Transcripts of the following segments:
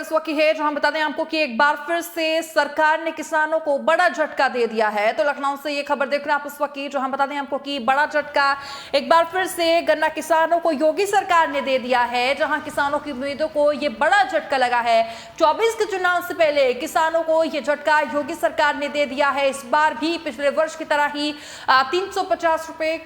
इस वक्त की है जहां बता दें आपको कि एक बार फिर से सरकार ने किसानों को बड़ा झटका दे दिया है। तो लखनऊ से ये खबर देख रहे हैं आप इस वक्त की, जहां बता दें आपको कि बड़ा झटका एक बार फिर से गन्ना किसानों को योगी सरकार ने दे दिया है, जहां किसानों की उम्मीदों को ये बड़ा झटका लगा है। 24 के चुनाव से पहले किसानों को ये झटका योगी सरकार ने दे दिया है। इस बार भी पिछले वर्ष की तरह ही 350 रुपए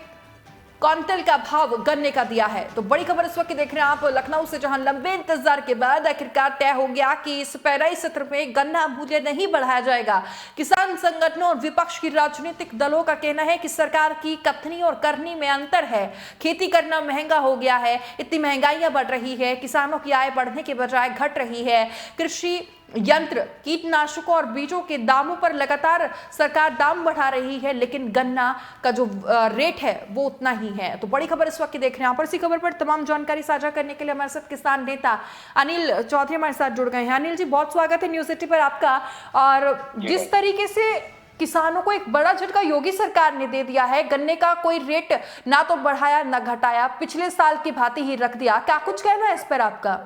क्विंटल का भाव गन्ने का दिया है। तो बड़ी खबर इस वक्त देख रहे हैं आप लखनऊ से, जहां लंबे इंतजार के बाद आखिरकार तय हो गया कि इस पेराई सत्र में गन्ना मूल्य नहीं बढ़ाया जाएगा। किसान संगठनों और विपक्ष की राजनीतिक दलों का कहना है कि सरकार की कथनी और करनी में अंतर है। खेती करना महंगा हो गया है, इतनी महंगाइयां बढ़ रही है, किसानों की आय बढ़ने के बजाय घट रही है। कृषि यंत्र, कीटनाशकों और बीजों के दामों पर लगातार सरकार दाम बढ़ा रही है, लेकिन गन्ना का जो रेट है वो उतना ही है। तो बड़ी खबर इस वक्त देख रहे हैं आप। इसी खबर पर तमाम जानकारी साझा करने के लिए हमारे साथ किसान नेता अनिल चौधरी हमारे साथ जुड़ गए हैं। अनिल जी, बहुत स्वागत है न्यूज़ सिटी पर आपका। और जिस तरीके से किसानों को एक बड़ा झटका योगी सरकार ने दे दिया है, गन्ने का कोई रेट ना तो बढ़ाया ना घटाया, पिछले साल की भांति ही रख दिया, क्या कुछ कहना है इस पर आपका?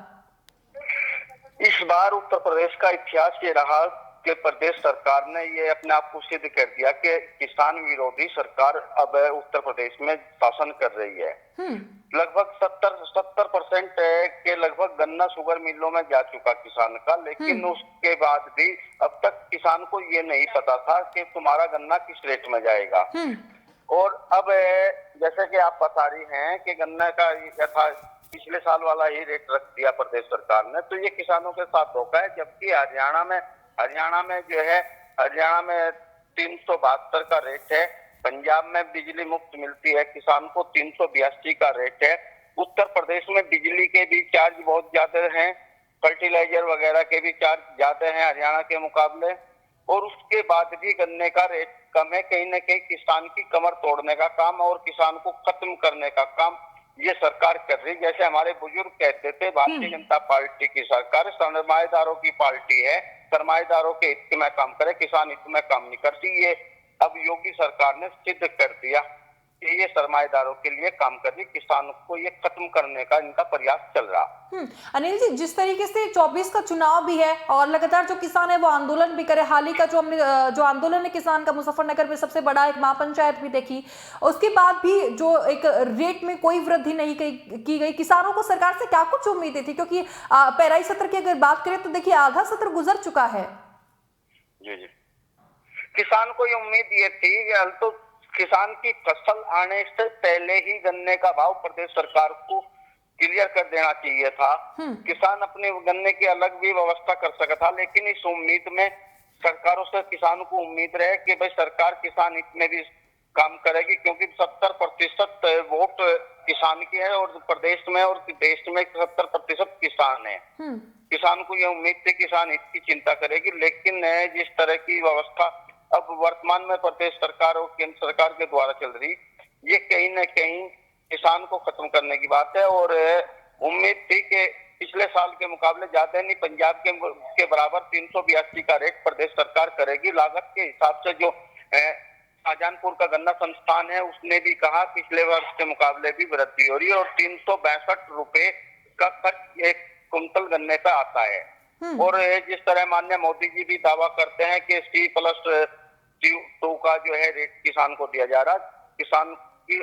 इस बार उत्तर प्रदेश का इतिहास ये रहा कि प्रदेश सरकार ने ये अपने आप को सिद्ध कर दिया कि किसान विरोधी सरकार अब उत्तर प्रदेश में शासन कर रही है। लगभग 70% के लगभग गन्ना शुगर मिलों में जा चुका किसान का, लेकिन उसके बाद भी अब तक किसान को ये नहीं पता था कि तुम्हारा गन्ना किस रेट में जाएगा। और अब जैसे कि आप बता रही हैं कि गन्ना का यथा पिछले साल वाला ही रेट रख दिया प्रदेश सरकार ने, तो ये किसानों के साथ धोखा है। जबकि हरियाणा में जो है, हरियाणा में 372 का रेट है, पंजाब में बिजली मुफ्त मिलती है किसान को, 382 का रेट है। उत्तर प्रदेश में बिजली के भी चार्ज बहुत ज्यादा हैं, फर्टिलाइजर वगैरह के भी चार्ज ज्यादा हैं हरियाणा के मुकाबले, और उसके बाद भी गन्ने का रेट कम है। कहीं ना कहीं किसान की कमर तोड़ने का काम और किसान को खत्म करने का काम ये सरकार कर रही। जैसे हमारे बुजुर्ग कहते थे, भारतीय जनता पार्टी की सरकार सरमाएदारों की पार्टी है, सरमाएदारों के हित में काम करे, किसान हित में काम नहीं करती। ये अब योगी सरकार ने सिद्ध कर दिया कि ये सरमाएदारों के लिए काम कर रही, किसान को ये खत्म करने का इनका प्रयास चल रहा। अनिल जी, जिस तरीके से 24 का चुनाव भी है और लगातार जो किसान है वो आंदोलन भी करे, हाल ही का जो आंदोलन है किसान का मुजफ्फरनगर में सबसे बड़ा एक महापंचायत भी देखी, उसके बाद भी जो एक रेट में कोई वृद्धि नहीं की गई। किसानों को सरकार से क्या कुछ उम्मीदें थी? क्योंकि पेराई सत्र की अगर बात करें तो देखिए आधा सत्र गुजर चुका है। जी जी, किसान को ये उम्मीद ये थी कि तो किसान की फसल आने से पहले ही गन्ने का भाव प्रदेश सरकार को क्लियर कर देना चाहिए था। किसान अपने गन्ने की अलग भी व्यवस्था कर सकता था, लेकिन इस उम्मीद में सरकारों से किसान को उम्मीद रहे कि भाई सरकार किसान हित में भी काम करेगी, क्योंकि 70% वोट किसान की है और प्रदेश में और देश में 70% किसान है। किसान को यह उम्मीद थी किसान हित की चिंता करेगी, लेकिन जिस तरह की व्यवस्था अब वर्तमान में प्रदेश सरकार और केंद्र सरकार के द्वारा चल रही, ये कहीं न कहीं किसान को खत्म करने की बात है। और उम्मीद थी कि पिछले साल के मुकाबले ज्यादा नहीं, पंजाब के बराबर 382 का रेट प्रदेश सरकार करेगी। लागत के हिसाब से जो शाहजहानपुर का गन्ना संस्थान है उसने भी कहा पिछले वर्ष के मुकाबले भी वृद्धि हो रही है और 362 रुपए का खर्च एक कुंतल गन्ने का आता है। और जिस तरह माननीय मोदी जी भी दावा करते हैं कि C+2 का जो है रेट किसान को दिया जा रहा, किसान की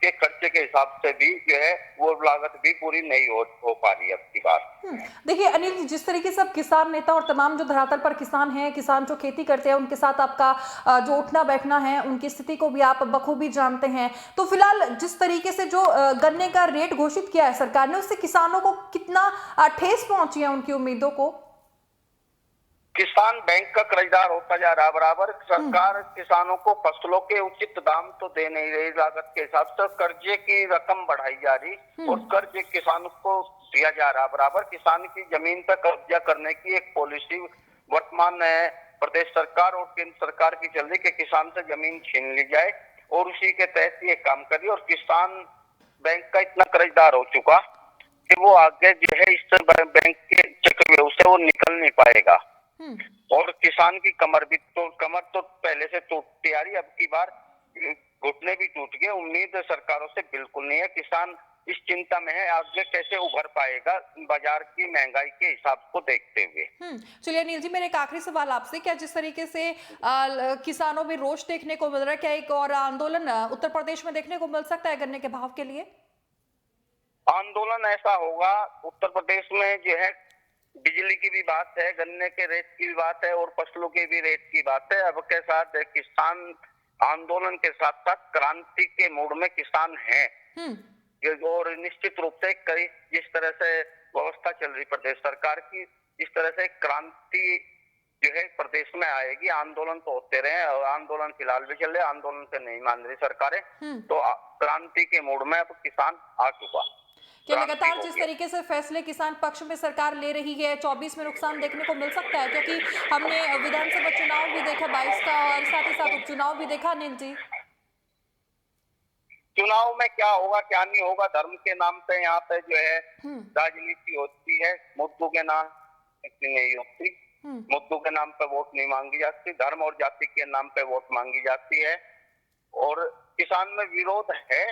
के खर्चे के हिसाब से भी जो है वो लागत भी पूरी नहीं हो पा रही है आपकी बात। देखिए अनिल जी, जिस तरीके से अब किसान नेता और तमाम जो धरातल पर किसान हैं, किसान जो खेती करते हैं, उनके साथ आपका जो उठना बैठना है, उनकी स्थिति को भी आप बखूबी जानते हैं। तो फिलहाल जिस तरीके से जो गन्ने का रेट घोषित किया है सरकार ने, उससे किसानों को कितना ठेस पहुंची है उनकी उम्मीदों को? किसान बैंक का कर्जदार होता जा रहा बराबर। सरकार किसानों को फसलों के उचित दाम तो दे नहीं रही, लागत के हिसाब से कर्जे की रकम बढ़ाई जा रही और कर्ज किसान को दिया जा रहा बराबर। किसान की जमीन पर कब्जा करने की एक पॉलिसी वर्तमान प्रदेश सरकार और केंद्र सरकार की चल रही कि किसान से जमीन छीन ली जाए, और उसी के तहत ये काम कर रही। और किसान बैंक का इतना कर्जदार हो चुका कि वो आगे जो है इस बैंक के चक्रव्यूह से वो निकल नहीं पाएगा। और किसान की कमर तो पहले से टूटती आ रही, अब की बार घुटने भी टूट गए। उम्मीद सरकारों से बिल्कुल नहीं है, किसान इस चिंता में है, आगे कैसे उभर पाएगा बाजार की महंगाई के हिसाब को देखते हुए। चलिए अनिल जी, मेरा एक आखिरी सवाल आपसे, क्या जिस तरीके से किसानों में रोष देखने को मिल रहा है, क्या एक और आंदोलन उत्तर प्रदेश में देखने को मिल सकता है गन्ने के भाव के लिए? आंदोलन ऐसा होगा उत्तर प्रदेश में जो है, बिजली की भी बात है, गन्ने के रेट की भी बात है और फसलों के भी रेट की बात है। अब के साथ किसान आंदोलन के साथ साथ क्रांति के मूड में किसान हैं। और निश्चित रूप से कई जिस तरह से व्यवस्था चल रही प्रदेश सरकार की, इस तरह से क्रांति जो है प्रदेश में आएगी। आंदोलन तो होते रहे और आंदोलन फिलहाल भी चल रहे, आंदोलन से नहीं मान रही सरकारें, तो क्रांति के मूड में अब किसान आ चुका। क्या लगातार जिस तरीके से फैसले किसान पक्ष में सरकार ले रही है, 24 में नुकसान देखने को मिल सकता है? क्योंकि हमने विधानसभा चुनाव भी देखा 22 का और साथ ही साथ उपचुनाव भी देखा अनिल जी। चुनाव में क्या होगा क्या नहीं होगा, धर्म के नाम पे यहाँ पे जो है राजनीति होती है, मुद्दों के नाम नहीं होती, मुद्दों के नाम पे वोट नहीं मांगी जाती, धर्म और जाति के नाम पे वोट मांगी जाती है। और किसान में विरोध है,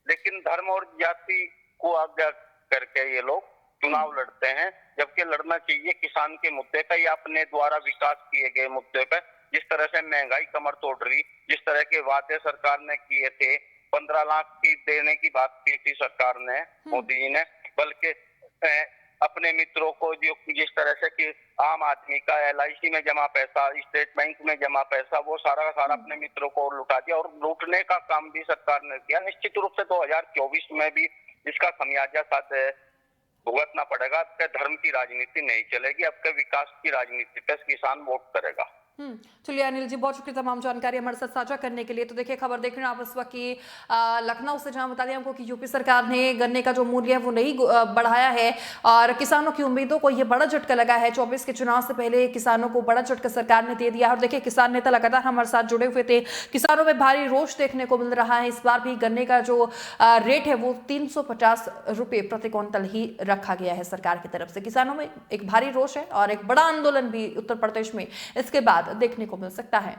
लेकिन धर्म और जाति को आगे करके ये लोग चुनाव लड़ते हैं, जबकि लड़ना चाहिए किसान के मुद्दे पे या अपने द्वारा विकास किए गए मुद्दे पे। जिस तरह से महंगाई कमर तोड़ रही, जिस तरह के वादे सरकार ने किए थे, 15 लाख की देने की बात की थी सरकार ने, मोदी जी ने, बल्कि अपने मित्रों को जो जिस तरह से कि आम आदमी का LIC में जमा पैसा, स्टेट बैंक में जमा पैसा, वो सारा का सारा अपने मित्रों को लुटा दिया और लूटने का काम भी सरकार ने किया। निश्चित रूप से 2024 में भी इसका खमियाजा साथ भुगतना पड़ेगा। अब के धर्म की राजनीति नहीं चलेगी, अब के विकास की राजनीति पे किसान वोट करेगा। चलिए अनिल जी, बहुत शुक्रिया तमाम जानकारी हमारे साथ साझा करने के लिए। तो देखिए खबर देख रहे हैं आप इस वक्त की लखनऊ से, जहां बता दें हमको कि यूपी सरकार ने गन्ने का जो मूल्य है वो नहीं बढ़ाया है और किसानों की उम्मीदों को ये बड़ा झटका लगा है। 24 के चुनाव से पहले किसानों को बड़ा झटका सरकार ने दे दिया। और देखिए किसान नेता लगातार हमारे साथ जुड़े हुए थे, किसानों में भारी रोष देखने को मिल रहा है। इस बार भी गन्ने का जो रेट है वो 350 रुपये प्रति क्विंटल ही रखा गया है सरकार की तरफ से। किसानों में एक भारी रोष है और एक बड़ा आंदोलन भी उत्तर प्रदेश में इसके बाद देखने को मिल सकता है।